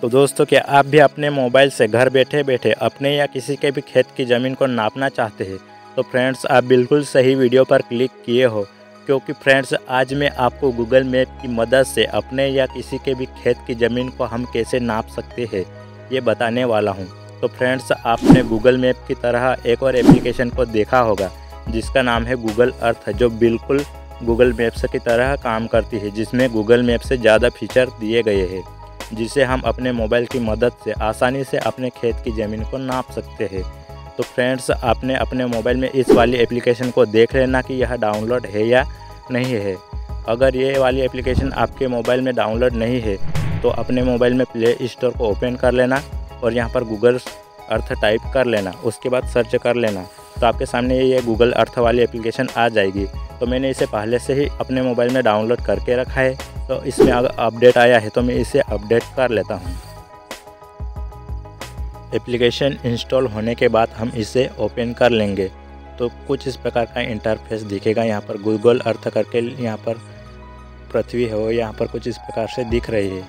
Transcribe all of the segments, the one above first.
तो दोस्तों, क्या आप भी अपने मोबाइल से घर बैठे बैठे अपने या किसी के भी खेत की ज़मीन को नापना चाहते हैं? तो फ्रेंड्स, आप बिल्कुल सही वीडियो पर क्लिक किए हो, क्योंकि फ्रेंड्स आज मैं आपको गूगल मैप की मदद से अपने या किसी के भी खेत की ज़मीन को हम कैसे नाप सकते हैं ये बताने वाला हूँ। तो फ्रेंड्स, आपने गूगल मैप की तरह एक और एप्लीकेशन को देखा होगा जिसका नाम है गूगल अर्थ, जो बिल्कुल गूगल मैप्स की तरह काम करती है, जिसमें गूगल मैप से ज़्यादा फीचर दिए गए हैं, जिसे हम अपने मोबाइल की मदद से आसानी से अपने खेत की ज़मीन को नाप सकते हैं। तो फ्रेंड्स, आपने अपने मोबाइल में इस वाली एप्लीकेशन को देख लेना कि यह डाउनलोड है या नहीं है। अगर ये वाली एप्लीकेशन आपके मोबाइल में डाउनलोड नहीं है तो अपने मोबाइल में प्ले स्टोर को ओपन कर लेना और यहाँ पर गूगल अर्थ टाइप कर लेना। उसके बाद सर्च कर लेना तो आपके सामने ये गूगल अर्थ वाली एप्लीकेशन आ जाएगी। तो मैंने इसे पहले से ही अपने मोबाइल में डाउनलोड करके रखा है, तो इसमें अगर अपडेट आया है तो मैं इसे अपडेट कर लेता हूँ। एप्लीकेशन इंस्टॉल होने के बाद हम इसे ओपन कर लेंगे तो कुछ इस प्रकार का इंटरफेस दिखेगा। यहाँ पर गूगल अर्थ करके यहाँ पर पृथ्वी है वो यहाँ पर कुछ इस प्रकार से दिख रही है।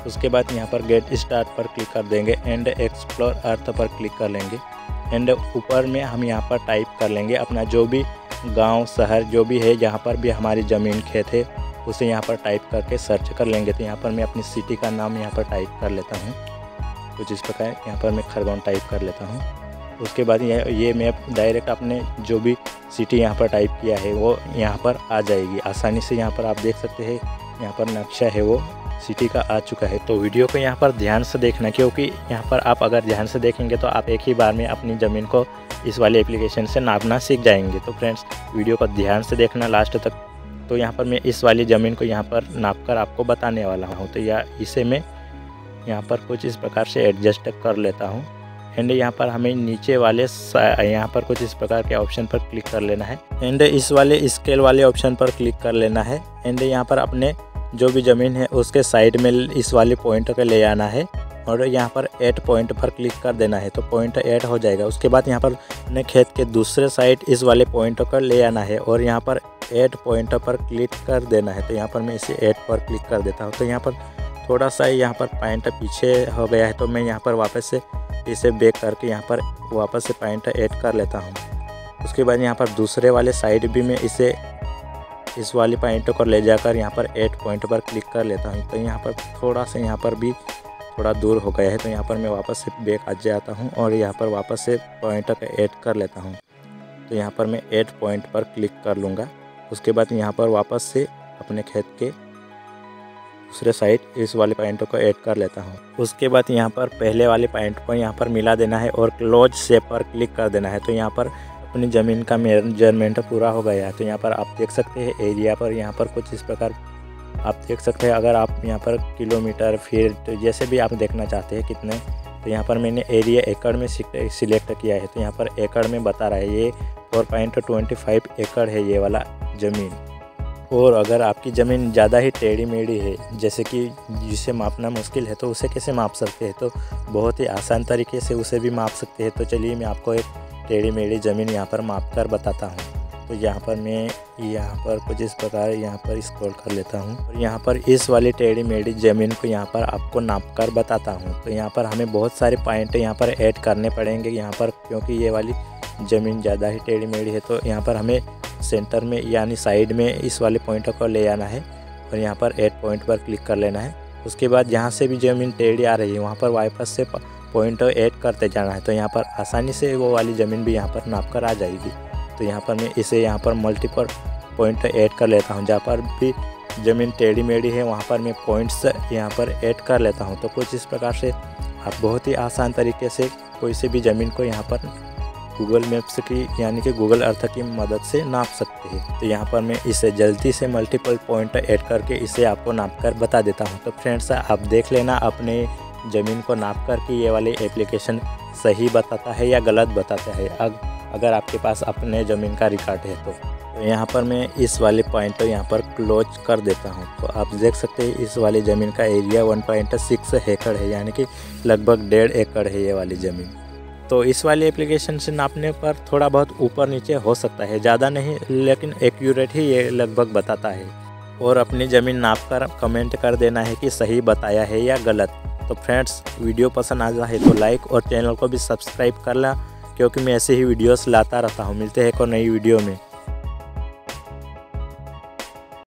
उसके बाद यहाँ पर गेट स्टार्ट पर क्लिक कर देंगे एंड एक्सप्लोर अर्थ पर क्लिक कर लेंगे एंड ऊपर में हम यहाँ पर टाइप कर लेंगे अपना जो भी गांव शहर जो भी है जहाँ पर भी हमारी ज़मीन खेत है उसे यहाँ पर टाइप करके सर्च कर लेंगे। तो यहाँ पर मैं अपनी सिटी का नाम यहाँ पर टाइप कर लेता हूँ कुछ इस प्रकार। यहाँ पर मैं खरगोन टाइप कर लेता हूँ। उसके बाद ये मैप डायरेक्ट आपने जो भी सिटी यहाँ पर टाइप किया है वो यहाँ पर आ जाएगी आसानी से। यहाँ पर आप देख सकते हैं यहाँ पर नक्शा है वो सिटी का आ चुका है। तो वीडियो को यहाँ पर ध्यान से देखना, क्योंकि यहाँ पर आप अगर ध्यान से देखेंगे तो आप एक ही बार में अपनी ज़मीन को इस वाले एप्लीकेशन से नापना सीख जाएंगे। तो फ्रेंड्स, वीडियो को ध्यान से देखना लास्ट तक। तो यहाँ पर मैं इस वाली ज़मीन को यहाँ पर नाप कर आपको बताने वाला हूँ। तो इसे मैं यहाँ पर कुछ इस प्रकार से एडजस्ट कर लेता हूँ एंड यहाँ पर हमें नीचे वाले यहाँ पर कुछ इस प्रकार के ऑप्शन पर क्लिक कर लेना है एंड इस वाले स्केल वाले ऑप्शन पर क्लिक कर लेना है एंड यहाँ पर अपने जो भी ज़मीन है उसके साइड में इस वाले पॉइंट को ले आना है और यहाँ पर ऐड पॉइंट पर क्लिक कर देना है तो पॉइंट ऐड हो जाएगा। उसके बाद यहाँ पर अपने खेत के दूसरे साइड इस वाले पॉइंट को ले आना है और यहाँ पर ऐड पॉइंट पर क्लिक कर देना है। तो यहाँ पर मैं इसे ऐड पर क्लिक कर देता हूँ। तो यहाँ पर थोड़ा सा यहाँ पर पॉइंट पीछे हो गया है तो मैं यहाँ पर वापस से इसे बैक करके यहाँ पर वापस से पॉइंट ऐड कर लेता हूँ। उसके बाद यहाँ पर दूसरे वाले साइड भी मैं इसे इस वाली पॉइंट को ले जाकर यहाँ पर ऐड पॉइंट पर क्लिक कर लेता हूँ। तो यहाँ पर थोड़ा सा यहाँ पर भी थोड़ा दूर हो गया है तो यहाँ पर मैं वापस से बैक आ जाता हूँ और यहाँ पर वापस से पॉइंट को ऐड कर लेता हूँ। तो यहाँ पर मैं ऐड पॉइंट पर क्लिक कर लूँगा। उसके बाद यहाँ पर वापस से अपने खेत के दूसरे साइड इस वाले पॉइंट को ऐड कर लेता हूँ। उसके बाद यहाँ पर पहले वाले पॉइंट को यहाँ पर मिला देना है और क्लोज शेप पर क्लिक कर देना है। तो यहाँ पर अपनी ज़मीन का मेजरमेंट पूरा हो गया है। तो यहाँ पर आप देख सकते हैं एरिया पर यहाँ पर कुछ इस प्रकार आप देख सकते हैं। अगर आप यहाँ पर किलोमीटर फीट तो जैसे भी आप देखना चाहते हैं कितने, तो यहाँ पर मैंने एरिया एकड़ में सिलेक्ट किया है। तो यहाँ पर एकड़ में बता रहा है ये 4.25 एकड़ है ये वाला ज़मीन। और अगर आपकी ज़मीन ज़्यादा ही टेढ़ी मेढ़ी है, जैसे कि जिसे मापना मुश्किल है, तो उसे कैसे माप सकते हैं? तो बहुत ही आसान तरीके से उसे भी माप सकते हैं। तो चलिए मैं आपको एक टेढ़ी मेढ़ी ज़मीन यहाँ पर माप कर बताता हूँ। तो यहाँ पर मैं यहाँ पर कुछ इस प्रकार यहाँ पर स्क्रॉल कर लेता हूँ और यहाँ पर इस वाली टेढ़ी मेढ़ी ज़मीन को यहाँ पर आपको नाप कर बताता हूँ। तो यहाँ पर हमें बहुत सारे पॉइंट यहाँ पर ऐड करने पड़ेंगे यहाँ पर, क्योंकि ये वाली ज़मीन ज़्यादा ही टेढ़ी मेढ़ी है। तो यहाँ पर हमें सेंटर में यानी साइड में इस वाले पॉइंट को ले आना है और यहाँ पर ऐड पॉइंट पर क्लिक कर लेना है। उसके बाद जहाँ से भी ज़मीन टेढ़ी आ रही है वहाँ पर वापस से पॉइंट ऐड करते जाना है। तो यहाँ पर आसानी से वो वाली ज़मीन भी यहाँ पर नाप कर आ जाएगी। तो यहाँ पर मैं इसे यहाँ पर मल्टीपल पॉइंट ऐड कर लेता हूँ। जहाँ पर भी ज़मीन टेढ़ी मेढ़ी है वहाँ पर मैं पॉइंट्स यहाँ पर ऐड कर लेता हूँ। तो कुछ इस प्रकार से आप बहुत ही आसान तरीके से कोई से भी ज़मीन को यहाँ पर गूगल मैप्स की यानी कि गूगल अर्थ की मदद से नाप सकते हैं। तो यहाँ पर मैं इसे जल्दी से मल्टीपल पॉइंट ऐड करके इसे आपको नाप कर बता देता हूँ। तो फ्रेंड्स, आप देख लेना अपने ज़मीन को नाप कर कि ये वाली एप्लीकेशन सही बताता है या गलत बताता है, अगर आपके पास अपने ज़मीन का रिकॉर्ड है तो यहाँ पर मैं इस वाले पॉइंट को यहाँ पर क्लोज कर देता हूँ। तो आप देख सकते हैं इस वाली ज़मीन का एरिया 1.6 एकड़ है, यानी कि लगभग 1.5 एकड़ है ये वाली ज़मीन। तो इस वाली एप्लीकेशन से नापने पर थोड़ा बहुत ऊपर नीचे हो सकता है, ज़्यादा नहीं, लेकिन एक्यूरेट ही ये लगभग बताता है। और अपनी ज़मीन नाप कर कमेंट कर देना है कि सही बताया है या गलत। तो फ्रेंड्स वीडियो पसंद आ जाए तो लाइक और चैनल को भी सब्सक्राइब कर लें, क्योंकि मैं ऐसे ही वीडियोस लाता रहता हूँ। मिलते हैं एक और नई वीडियो में।